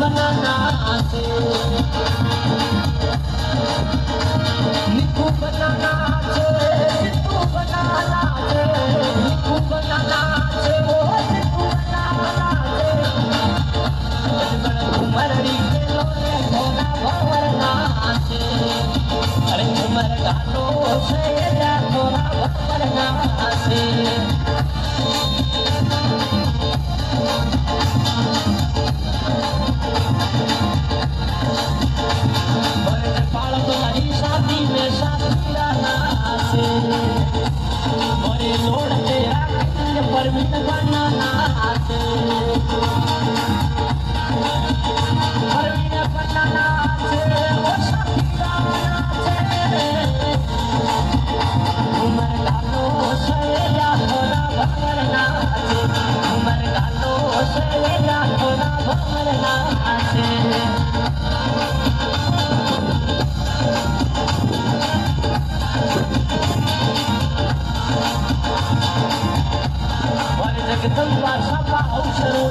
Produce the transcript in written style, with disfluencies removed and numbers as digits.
बनाना से निकू बनाना से निकू बनाना से निकू बनाना से वो निकू बनाना से बड़ घुमरड़ी के लोरे थोड़ा भवरना से अरे घुमर गानो से या थोड़ा भवरना से शादी में शादी रहना से और लोड़ तेरा परमिट बनाना से परमिट बनाना से वो शादी रहना से उमर गालो से या थोड़ा भरना से उमर गालो से या थोड़ा भरना से जगदंबा सभा अवसरो